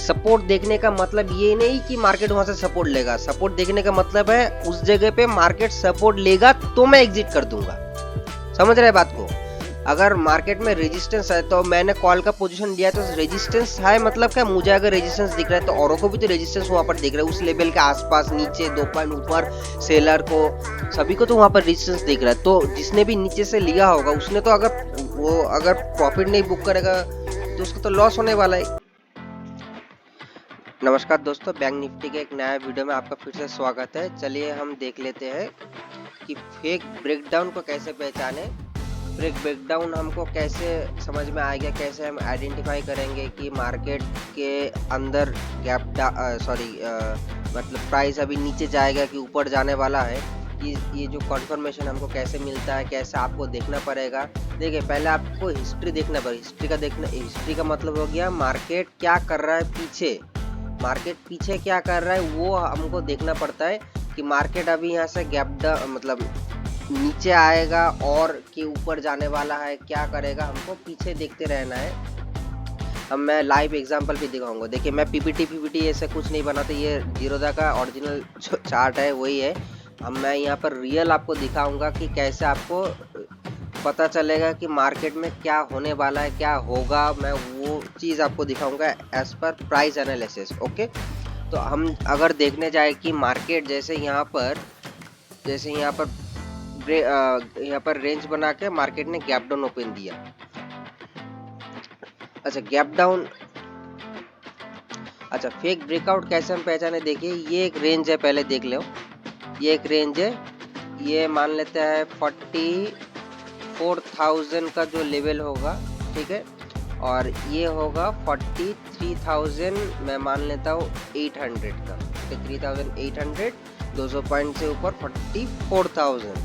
Support देखने का मतलब ये नहीं कि मार्केट वहां से सपोर्ट लेगा। सपोर्ट देखने का मतलब है उस जगह पे मार्केट सपोर्ट लेगा तो मैं एग्जिट कर दूंगा। समझ रहे बात को? अगर मार्केट में रेजिस्टेंस है तो मैंने कॉल का पोजीशन लिया तो रेजिस्टेंस है मतलब क्या, मुझे अगर रेजिस्टेंस दिख रहा है तो औरों को भी तो रेजिस्टेंस वहां पर दिख रहा है, उस लेवल के आसपास, नीचे 2 पॉइंट ऊपर, सेलर को, सभी को तो वहां पर रेजिस्टेंस दिख रहा है। तो जिसने भी नीचे से लिया होगा उसने तो अगर प्रॉफिट नहीं बुक करेगा तो उसका तो लॉस होने वाला है। नमस्कार दोस्तों, बैंक निफ्टी के एक नया वीडियो में आपका फिर से स्वागत है। चलिए हम देख लेते हैं कि फेक ब्रेकडाउन को कैसे पहचाने। फेक ब्रेकडाउन हमको कैसे समझ में आएगा, कैसे हम आइडेंटिफाई करेंगे कि मार्केट के अंदर मतलब प्राइस अभी नीचे जाएगा कि ऊपर जाने वाला है। ये जो कंफर्मेशन हमको कैसे मिलता है, कैसे आपको देखना पड़ेगा। देखिए, पहले आपको हिस्ट्री देखना पड़ेगा। हिस्ट्री का मतलब हो गया मार्केट क्या कर रहा है पीछे। मार्केट पीछे क्या कर रहा है वो हमको देखना पड़ता है कि मार्केट अभी यहाँ से मतलब नीचे आएगा और कि ऊपर जाने वाला है, क्या करेगा, हमको पीछे देखते रहना है। अब मैं लाइव एग्जांपल भी दिखाऊंगा। देखिए, मैं पीपीटी ऐसे कुछ नहीं बनाता, ये जीरोधा का ओरिजिनल चार्ट है, वही है। अब मैं यहाँ पर रियल आपको दिखाऊंगा कि कैसे आपको पता चलेगा कि मार्केट में क्या होने वाला है, क्या होगा। मैं वो चीज़ आपको दिखाऊंगा as per price analysis. Okay, तो हम अगर देखने जाए कि मार्केट जैसे यहाँ पर रेंज बना के मार्केट ने गैप डाउन ओपन दिया। अच्छा, गैप डाउन। अच्छा, फेक ब्रेकआउट कैसे हम पहचाने? देखिए, ये एक रेंज है, पहले देख लो। ये एक रेंज है, ये मान लेते हैं 44,000 का जो लेवल होगा, ठीक है, और ये होगा 43,000, मैं मान लेता हूँ 800 का, 3,800, 200 पॉइंट से ऊपर 44,000।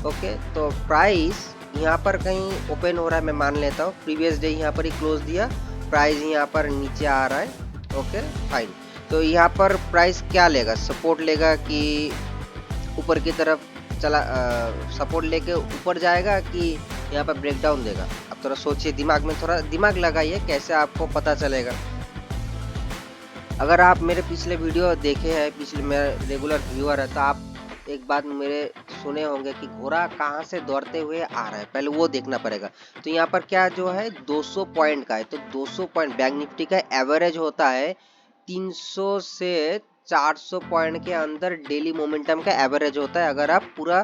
ओके, तो प्राइस यहाँ पर कहीं ओपन हो रहा है, मैं मान लेता हूँ प्रीवियस डे यहाँ पर ही क्लोज दिया, प्राइस यहाँ पर नीचे आ रहा है। ओके फाइन, तो यहाँ पर प्राइस क्या लेगा? सपोर्ट लेगा कि ऊपर की तरफ चला, सपोर्ट लेके ऊपर जाएगा कि यहाँ पर ब्रेकडाउन देगा? अब थोड़ा सोचिए, दिमाग में थोड़ा दिमाग लगाइए, कैसे आपको पता चलेगा। अगर आप मेरे पिछले वीडियो देखे हैं, पिछले मेरे रेगुलर व्यूअर है, तो आप एक बात मेरे सुने होंगे कि घोड़ा कहाँ से दौड़ते हुए आ रहा है, पहले वो देखना पड़ेगा। तो यहाँ पर क्या जो है 200 पॉइंट का है, तो 200 पॉइंट बैंक निफ्टी का एवरेज होता है 300 से 400 पॉइंट के अंदर डेली मोमेंटम का एवरेज होता है। अगर आप पूरा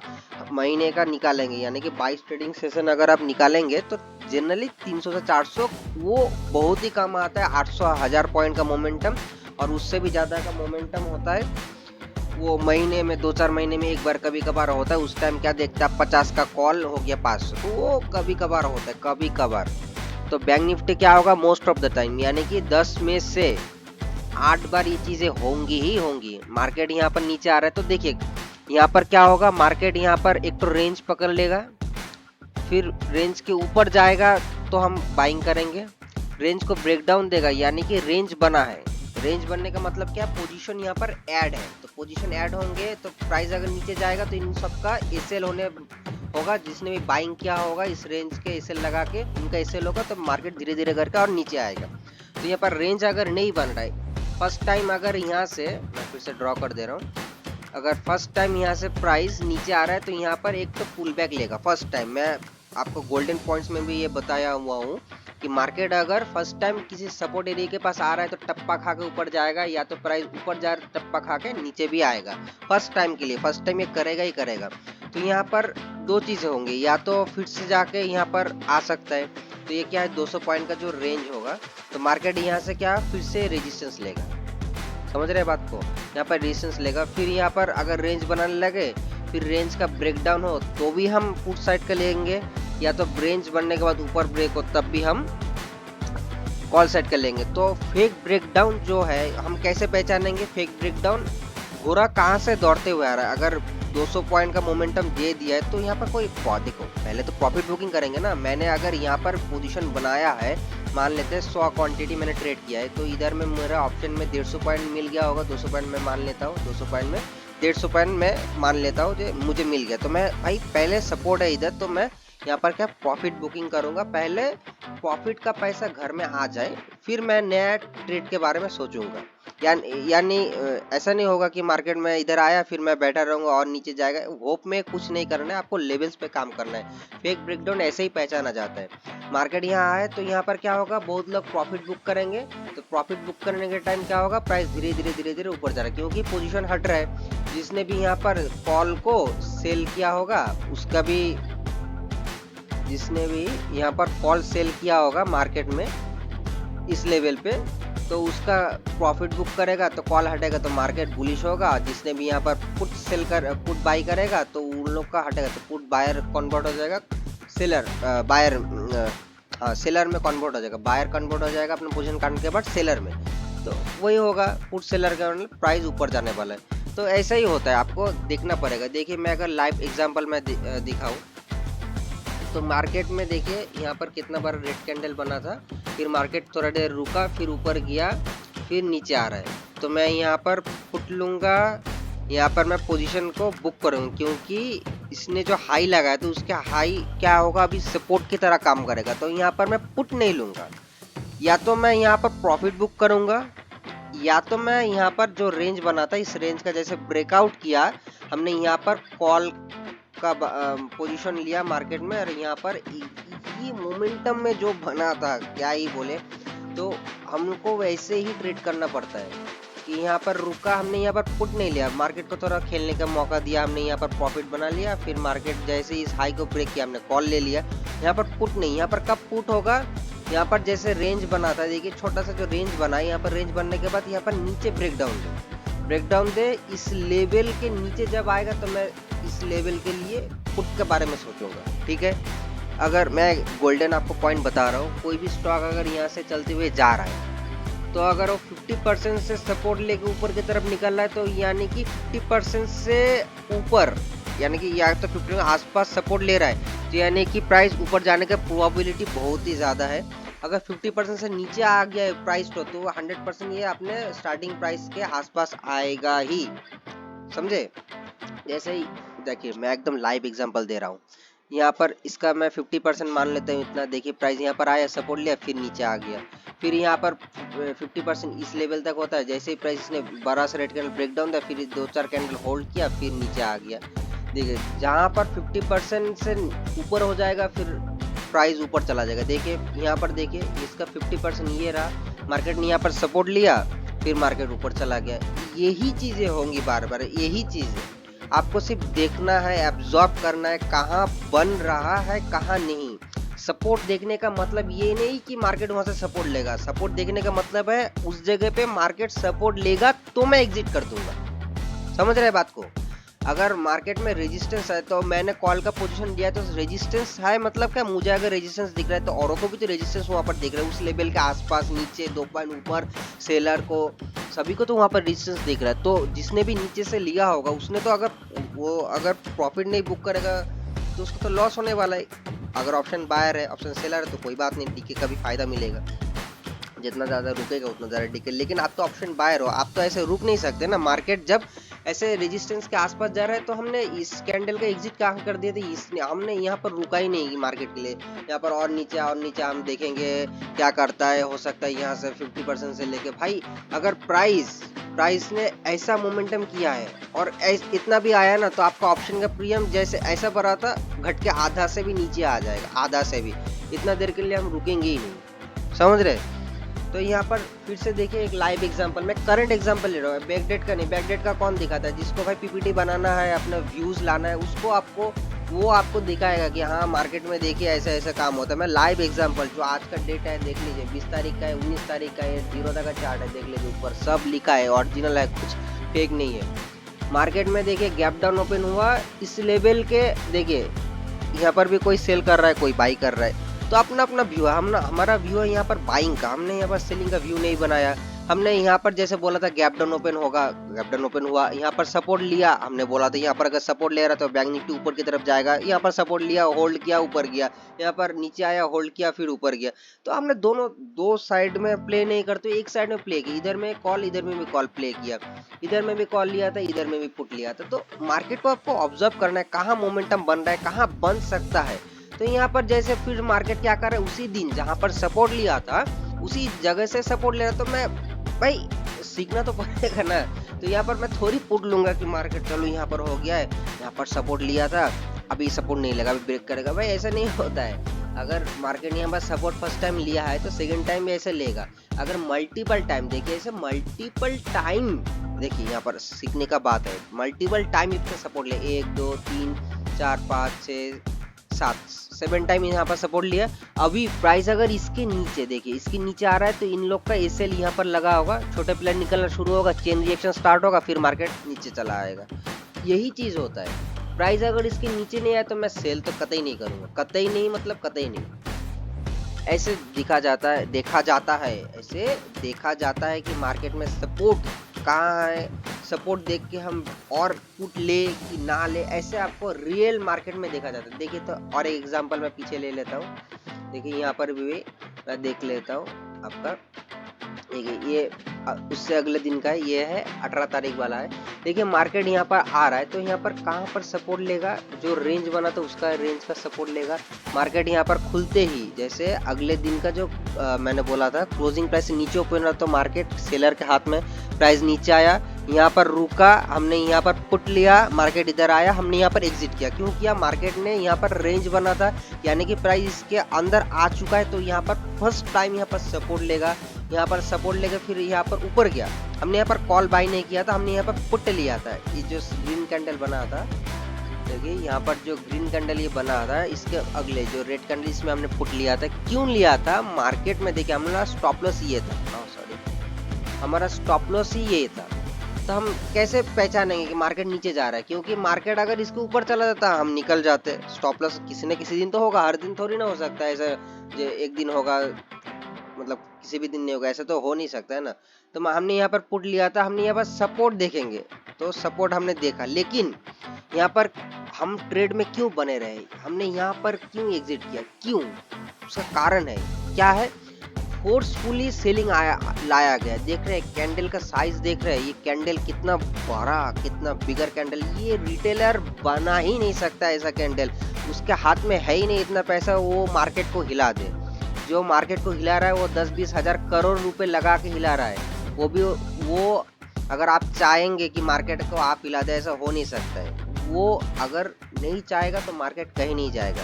महीने का निकालेंगे, यानी कि 22 ट्रेडिंग सेशन अगर आप निकालेंगे, तो जनरली 300 से 400 वो बहुत ही कम आता है। 800 1000 पॉइंट का मोमेंटम और उससे भी ज़्यादा का मोमेंटम होता है वो महीने में, 2-4 महीने में एक बार कभी कभार होता है। उस टाइम क्या देखता है, 50 का कॉल हो गया 500, तो वो कभी कभार होता है, कभी कभार। तो बैंक निफ्टी क्या होगा, मोस्ट ऑफ द टाइम, यानी कि 10 में से 8 बार ये चीजें होंगी ही होंगी। मार्केट यहाँ पर नीचे आ रहा है, तो देखिए यहाँ पर क्या होगा, मार्केट यहाँ पर एक तो रेंज पकड़ लेगा, फिर रेंज के ऊपर जाएगा तो हम बाइंग करेंगे। रेंज को ब्रेकडाउन देगा, यानी कि रेंज बना है। रेंज बनने का मतलब क्या, पोजीशन यहाँ पर ऐड है, तो पोजीशन ऐड होंगे तो प्राइस अगर नीचे जाएगा तो इन सबका एसएल होने होगा। जिसने भी बाइंग किया होगा इस रेंज के एसएल लगा के, उनका एसएल होगा, तो मार्केट धीरे धीरे करके और नीचे आएगा। तो यहाँ पर रेंज अगर नहीं बन रहा है, फर्स्ट टाइम अगर यहाँ से, मैं फिर से ड्रॉ कर दे रहा हूँ, अगर फर्स्ट टाइम यहाँ से प्राइस नीचे आ रहा है तो यहाँ पर एक तो पुल बैक लेगा फर्स्ट टाइम। मैं आपको गोल्डन पॉइंट्स में भी ये बताया हुआ हूँ कि मार्केट अगर फर्स्ट टाइम किसी सपोर्ट एरिया के पास आ रहा है तो टप्पा खा के ऊपर जाएगा, या तो प्राइस ऊपर जा रहा है टप्पा खा के नीचे भी आएगा। फर्स्ट टाइम के लिए, फर्स्ट टाइम ये करेगा ही करेगा। तो यहाँ पर दो चीजें होंगी, या तो फिर से जाके यहाँ पर आ सकता है, तो ये क्या है 200 पॉइंट का जो रेंज होगा, तो मार्केट यहाँ से क्या फिर से रेजिस्टेंस लेगा। समझ रहे बात को? यहाँ पर रेजिस्टेंस लेगा, फिर यहाँ पर अगर रेंज बनाने लगे, फिर रेंज का ब्रेकडाउन हो तो भी हम पुट साइड का लेंगे, या तो रेंज बनने के बाद ऊपर ब्रेक हो तब भी हम कॉल साइड कर लेंगे। तो फेक ब्रेकडाउन जो है हम कैसे पहचानेंगे? फेक ब्रेकडाउन, घोड़ा कहाँ से दौड़ते हुए आ रहा है। अगर 200 पॉइंट का मोमेंटम दे दिया है तो यहाँ पर कोई देखो, पहले तो प्रॉफिट बुकिंग करेंगे ना। मैंने अगर यहाँ पर पोजीशन बनाया है, मान लेते हैं 100 क्वांटिटी मैंने ट्रेड किया है, तो इधर में मेरा ऑप्शन में 150 पॉइंट मिल गया होगा। 200 पॉइंट में मान लेता हूँ, 200 पॉइंट में 150 पॉइंट में मान लेता हूँ जो मुझे मिल गया। तो मैं भाई पहले सपोर्ट है इधर, तो मैं यहाँ पर क्या प्रॉफिट बुकिंग करूंगा, पहले प्रॉफिट का पैसा घर में आ जाए फिर मैं नया ट्रेड के बारे में सोचूंगा। यानी ऐसा नहीं होगा कि मार्केट में इधर आया फिर मैं बैठा रहूंगा और नीचे जाएगा। होप में कुछ नहीं करना है, आपको लेवल्स पे काम करना है। फेक ब्रेकडाउन ऐसे ही पहचाना जाता है। मार्केट यहाँ आए तो यहाँ पर क्या होगा, बहुत लोग प्रॉफिट बुक करेंगे, तो प्रॉफिट बुक करने के टाइम क्या होगा, प्राइस धीरे धीरे धीरे धीरे ऊपर जा रहा है क्योंकि पोजीशन हट रहा है। जिसने भी यहाँ पर कॉल को सेल किया होगा उसका भी, जिसने भी यहाँ पर कॉल सेल किया होगा मार्केट में इस लेवल पे, तो उसका प्रॉफिट बुक करेगा तो कॉल हटेगा तो मार्केट बुलिश होगा। जिसने भी यहाँ पर पुट बाई करेगा तो उन लोग का हटेगा तो पुट बायर कन्वर्ट हो जाएगा सेलर, बायर सेलर में कन्वर्ट हो जाएगा, बायर कन्वर्ट हो जाएगा अपने पोजीशन काटने के बाद सेलर में, तो वही होगा पुट सेलर का मतलब प्राइस ऊपर जाने वाला है। तो ऐसा ही होता है, आपको देखना पड़ेगा। देखिए मैं अगर लाइव एग्जांपल में दिखाऊं तो मार्केट में देखिए यहाँ पर कितना बार रेड कैंडल बना था, फिर मार्केट थोड़ा देर रुका, फिर ऊपर गया, फिर नीचे आ रहा है। तो मैं यहाँ पर पुट लूँगा, यहाँ पर मैं पोजीशन को बुक करूँगा क्योंकि इसने जो हाई लगाया तो उसके हाई क्या होगा, अभी सपोर्ट की तरह काम करेगा। तो यहाँ पर मैं पुट नहीं लूँगा, या तो मैं यहाँ पर प्रॉफिट बुक करूँगा, या तो मैं यहाँ पर जो रेंज बना था इस रेंज का जैसे ब्रेकआउट किया हमने, यहाँ पर कॉल का पोजीशन लिया मार्केट में, और यहाँ पर ये मोमेंटम में जो बना था क्या ही बोले, तो हमको वैसे ही ट्रेड करना पड़ता है कि यहाँ पर रुका, हमने यहाँ पर पुट नहीं लिया, मार्केट को थोड़ा खेलने का मौका दिया, हमने यहाँ पर प्रॉफिट बना लिया, फिर मार्केट जैसे इस हाई को ब्रेक किया हमने कॉल ले लिया। यहाँ पर पुट नहीं, यहाँ पर कब पुट होगा, यहाँ पर जैसे रेंज बना था, देखिए छोटा सा जो रेंज बना, यहाँ पर रेंज बनने के बाद यहाँ पर नीचे ब्रेकडाउन दे इस लेवल के नीचे जब आएगा तो मैं इस लेवल के लिए पुट के बारे में सोचूंगा। ठीक है, अगर मैं गोल्डन आपको पॉइंट बता रहा हूँ, कोई भी स्टॉक अगर यहाँ से चलते हुए जा रहा है तो अगर वो 50% से सपोर्ट लेके ऊपर की तरफ निकल रहा है तो यानी कि 50% से ऊपर, यानी कि या तो 50 के आसपास सपोर्ट ले रहा है, तो यानी कि प्राइस ऊपर जाने का प्रोबेबिलिटी बहुत ही ज़्यादा है। अगर 50% से नीचे आ गया है प्राइस तो 100% ये अपने स्टार्टिंग प्राइस के आसपास आएगा ही, समझे। जैसे ही देखिए मैं एकदम लाइव एग्जांपल दे रहा हूँ, यहाँ पर इसका मैं 50% मान लेता हूँ इतना। देखिए प्राइस यहाँ पर आया, सपोर्ट लिया, फिर नीचे आ गया, फिर यहाँ पर 50% इस लेवल तक होता है। जैसे ही प्राइस ने बड़ा सा रेड कैंडल ब्रेकडाउन था, फिर 2-4 कैंडल होल्ड किया, फिर नीचे आ गया। देखिए जहाँ पर 50% से ऊपर हो जाएगा फिर प्राइस ऊपर चला जाएगा। देखिए यहाँ पर देखिए इसका 50% ये रहा, मार्केट ने यहाँ पर सपोर्ट लिया, फिर मार्केट ऊपर चला गया। यही चीजें होंगी बार बार, यही चीजें आपको सिर्फ देखना है, एब्जॉर्ब करना है, कहाँ बन रहा है कहाँ नहीं। सपोर्ट देखने का मतलब ये नहीं कि मार्केट वहां से सपोर्ट लेगा, सपोर्ट देखने का मतलब है उस जगह पे मार्केट सपोर्ट लेगा तो मैं एग्जिट कर दूंगा। समझ रहे बात को। अगर मार्केट में रेजिस्टेंस है तो मैंने कॉल का पोजीशन दिया तो रेजिस्टेंस है, मतलब क्या, मुझे अगर रेजिस्टेंस दिख रहा है तो औरों को भी तो रेजिस्टेंस वहां पर दिख रहा है, उस लेवल के आसपास, नीचे 2 पॉइंट ऊपर, सेलर को सभी को तो वहां पर रेजिस्टेंस दिख रहा है। तो जिसने भी नीचे से लिया होगा उसने तो अगर प्रॉफिट नहीं बुक करेगा तो उसको तो लॉस होने वाला है। अगर ऑप्शन बायर है, ऑप्शन सेलर है तो कोई बात नहीं, डीके का भी फायदा मिलेगा, जितना ज़्यादा रुकेगा उतना ज़्यादा डीके। लेकिन आप तो ऑप्शन बायर हो, आप तो ऐसे रुक नहीं सकते ना। मार्केट जब ऐसे रेजिस्टेंस के आसपास जा रहा है तो हमने इस कैंडल का एग्जिट कहाँ कर दिया था, इसने हमने यहाँ पर रुका ही नहीं मार्केट के लिए। यहाँ पर और नीचे हम देखेंगे क्या करता है, हो सकता है यहाँ से 50% से लेके, भाई अगर प्राइस ने ऐसा मोमेंटम किया है और इतना भी आया ना तो आपका ऑप्शन का प्रीमियम जैसे ऐसा भरा था घट के आधा से भी नीचे आ जाएगा, आधा से भी। इतना देर के लिए हम रुकेंगे ही नहीं, समझ रहे। तो यहाँ पर फिर से देखिए एक लाइव एग्जांपल, मैं करंट एग्जांपल ले रहा हूँ, बैकडेट का नहीं। बैकडेट का कौन दिखाता है, जिसको भाई पीपीटी बनाना है, अपना व्यूज लाना है, उसको आपको दिखाएगा कि हाँ मार्केट में देखिए ऐसा ऐसा काम होता है। मैं लाइव एग्जांपल, जो आज का डेट है देख लीजिए, 20 तारीख का है, 19 तारीख का है, 0 तक का चार्ट है, देख लीजिए ऊपर सब लिखा है, ओरिजिनल है, कुछ फेक नहीं है। मार्केट में देखिए गैप डाउन ओपन हुआ इस लेवल के, देखिए यहाँ पर भी कोई सेल कर रहा है, कोई बाई कर रहा है, तो अपना अपना व्यू है। हमारा व्यू है यहाँ पर बाइंग का, हमने यहाँ पर सेलिंग का व्यू नहीं बनाया। हमने यहाँ पर जैसे बोला था गैप डाउन ओपन होगा, गैप डाउन ओपन हुआ, यहाँ पर सपोर्ट लिया, हमने बोला था यहाँ पर अगर सपोर्ट ले रहा तो बैंक निफ्टी ऊपर की तरफ जाएगा, यहाँ पर सपोर्ट लिया, होल्ड किया, ऊपर गया, यहाँ पर नीचे आया, होल्ड किया, फिर ऊपर गया। तो हमने दो साइड में प्ले नहीं करते, एक साइड में प्ले किया, इधर में कॉल, इधर में भी कॉल प्ले किया, इधर में भी कॉल लिया था, इधर में भी पुट लिया था। तो मार्केट को आपको ऑब्जर्व करना है, कहाँ मोमेंटम बन रहा है, कहाँ बन सकता है। तो यहाँ पर जैसे फिर मार्केट क्या कर रहा है, उसी दिन जहाँ पर सपोर्ट लिया था उसी जगह से सपोर्ट ले रहा, तो मैं भाई सीखना तो पड़ेगा ना। तो यहाँ पर मैं थोड़ी पुट लूंगा कि मार्केट चलो यहाँ पर हो गया है, यहाँ पर सपोर्ट लिया था, अभी सपोर्ट नहीं लगा, अभी ब्रेक करेगा, भाई ऐसा नहीं होता है। अगर मार्केट यहाँ पर सपोर्ट फर्स्ट टाइम लिया है तो सेकंड टाइम भी ऐसे लेगा। अगर मल्टीपल टाइम, देखिए ऐसे मल्टीपल टाइम, देखिए यहाँ पर सीखने का बात है, मल्टीपल टाइम इसका सपोर्ट ले, 1 2 3 4 5 6 7 7 टाइम यहाँ पर सपोर्ट लिया। अभी प्राइस अगर इसके नीचे, देखिए इसके नीचे आ रहा है तो इन लोग का एसएल यहाँ पर लगा होगा, छोटे प्लेयर निकलना शुरू होगा, चेन रिएक्शन स्टार्ट होगा, फिर मार्केट नीचे चला आएगा। यही चीज होता है। प्राइस अगर इसके नीचे नहीं आया तो मैं सेल तो कतई नहीं करूंगा, कतई नहीं, मतलब कतई नहीं। ऐसे देखा जाता है कि मार्केट में सपोर्ट कहाँ है, सपोर्ट देख के हम और पुट ले कि ना ले, ऐसे आपको रियल मार्केट में देखा जाता है। देखिए तो और एक एग्जांपल मैं पीछे ले लेता हूँ, देखिए यहाँ पर भी मैं देख लेता हूँ आपका, ये उससे अगले दिन का है, ये है 18 तारीख वाला है। देखिए मार्केट यहाँ पर आ रहा है तो यहाँ पर कहाँ पर सपोर्ट लेगा, जो रेंज बना तो उसका रेंज का सपोर्ट लेगा। मार्केट यहाँ पर खुलते ही, जैसे अगले दिन का जो मैंने बोला था क्लोजिंग प्राइस नीचे ओपन रहा तो मार्केट सेलर के हाथ में, प्राइस नीचे आया, यहाँ पर रुका, हमने यहाँ पर पुट लिया, मार्केट इधर आया, हमने यहाँ पर एग्जिट किया। क्यों किया, मार्केट ने यहाँ पर रेंज बना था, यानी कि प्राइस इसके अंदर आ चुका है, तो यहाँ पर फर्स्ट टाइम यहाँ पर सपोर्ट लेगा, यहाँ पर सपोर्ट लेकर फिर यहाँ पर ऊपर गया। हमने यहाँ पर कॉल बाई नहीं किया था, हमने यहाँ पर पुट लिया था। ये जो ग्रीन कैंडल बना था, देखिए यहाँ पर जो ग्रीन कैंडल ये बना था, इसके अगले जो रेड कैंडल, इसमें हमने पुट लिया था। क्यों लिया था, मार्केट में देखिए हमारा स्टॉप लॉस ये था, हमारा स्टॉप लॉस ही ये था। तो हम कैसे पहचानेंगे कि मार्केट नीचे जा रहा है, क्योंकि मार्केट अगर इसके ऊपर चला जाता हम निकल जाते। स्टॉप लॉस किसी न किसी दिन तो होगा, हर दिन थोड़ी ना हो सकता है, ऐसा एक दिन होगा मतलब किसी भी दिन नहीं होगा, ऐसा तो हो नहीं सकता है ना। तो हमने यहाँ पर पुट लिया था, हमने यहाँ पर सपोर्ट देखेंगे तो सपोर्ट हमने देखा, लेकिन यहाँ पर हम ट्रेड में क्यों बने रहे, हमने यहाँ पर क्यों एग्जिट किया, क्यों, उसका कारण है क्या है, फोर्सफुली सेलिंग लाया गया। देख रहे हैं कैंडल का साइज, देख रहे हैं ये कैंडल कितना बड़ा, कितना बिगर कैंडल, ये रिटेलर बना ही नहीं सकता ऐसा कैंडल, उसके हाथ में है ही नहीं इतना पैसा वो मार्केट को हिला दे। जो मार्केट को हिला रहा है वो 10-20 हजार करोड़ रुपए लगा के हिला रहा है, वो भी वो अगर आप चाहेंगे कि मार्केट को आप हिला दे, ऐसा हो नहीं सकता है। वो अगर नहीं चाहेगा तो मार्केट कहीं नहीं जाएगा।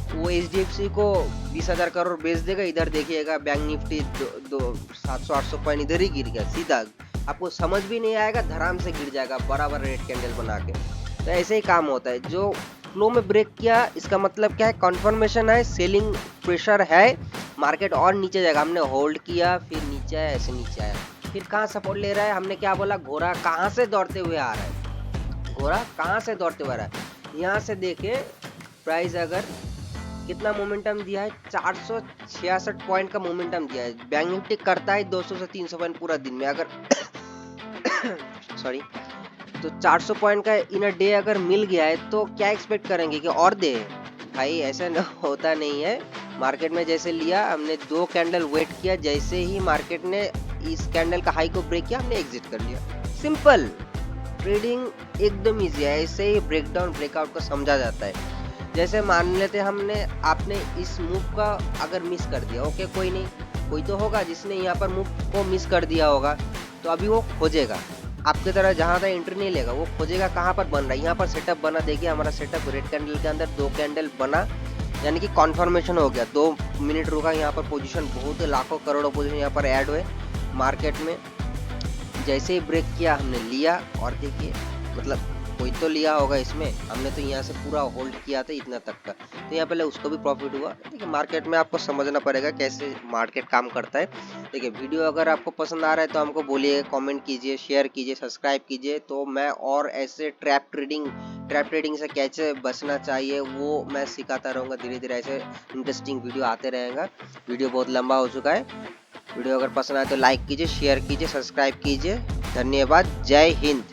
वो HDFC को 20,000 करोड़ बेच देगा, इधर देखिएगा बैंक निफ्टी 700-800 पॉइंट इधर ही गिर गया सीधा, आपको समझ भी नहीं आएगा, धराम से गिर जाएगा बराबर रेड कैंडल बना के। तो ऐसे ही काम होता है, जो फ्लो में ब्रेक किया इसका मतलब क्या है, कन्फर्मेशन है, सेलिंग प्रेशर है, मार्केट और नीचे जाएगा। हमने होल्ड किया, फिर नीचे आया, ऐसे नीचे आया, फिर कहाँ सपोर्ट ले रहा है, हमने क्या बोला, घोड़ा कहाँ से दौड़ते हुए आ रहा है, घोड़ा कहाँ से दौड़ते हुए आ रहा है। यहाँ से देखे प्राइस अगर कितना मोमेंटम दिया है, 466 पॉइंट का मोमेंटम दिया है। बैंक निफ्टी करता है 200 से 300 पॉइंट पूरा दिन में, अगर सॉरी, तो 400 पॉइंट का इन अ डे अगर मिल गया है तो क्या एक्सपेक्ट करेंगे कि और दे, भाई ऐसा न होता नहीं है। मार्केट में जैसे लिया हमने 2 कैंडल वेट किया, जैसे ही मार्केट ने इस कैंडल का हाई को ब्रेक किया हमने एग्जिट कर लिया। सिंपल, ट्रेडिंग एकदम इजी है, ऐसे ही ब्रेकडाउन ब्रेकआउट को समझा जाता है। जैसे मान लेते हमने, आपने इस मूव का अगर मिस कर दिया, ओके कोई नहीं, कोई तो होगा जिसने यहाँ पर मूव को मिस कर दिया होगा, तो अभी वो खोजेगा आपके तरह, जहाँ तक एंट्री नहीं लेगा, वो खोजेगा कहाँ पर बन रहा है। यहाँ पर सेटअप बना, देखिए हमारा सेटअप रेड कैंडल के अंदर 2 कैंडल बना, यानी कि कॉन्फर्मेशन हो गया। 2 मिनट रुका, यहाँ पर पोजीशन बहुत लाखों करोड़ों पोजीशन यहाँ पर ऐड हुए मार्केट में। जैसे ही ब्रेक किया हमने लिया, और देखिए मतलब कोई तो लिया होगा इसमें, हमने तो यहाँ से पूरा होल्ड किया था इतना तक का, तो यहाँ पहले उसको भी प्रॉफिट हुआ। देखिए मार्केट में आपको समझना पड़ेगा कैसे मार्केट काम करता है। देखिए वीडियो अगर आपको पसंद आ रहा है तो हमको बोलिए, कमेंट कीजिए, शेयर कीजिए, सब्सक्राइब कीजिए, तो मैं और ऐसे ट्रैप ट्रेडिंग से कैसे बचना चाहिए वो मैं सिखाता रहूँगा। धीरे धीरे ऐसे इंटरेस्टिंग वीडियो आते रहेगा। वीडियो बहुत लंबा हो चुका है, वीडियो अगर पसंद आए तो लाइक कीजिए, शेयर कीजिए, सब्सक्राइब कीजिए। धन्यवाद, जय हिंद।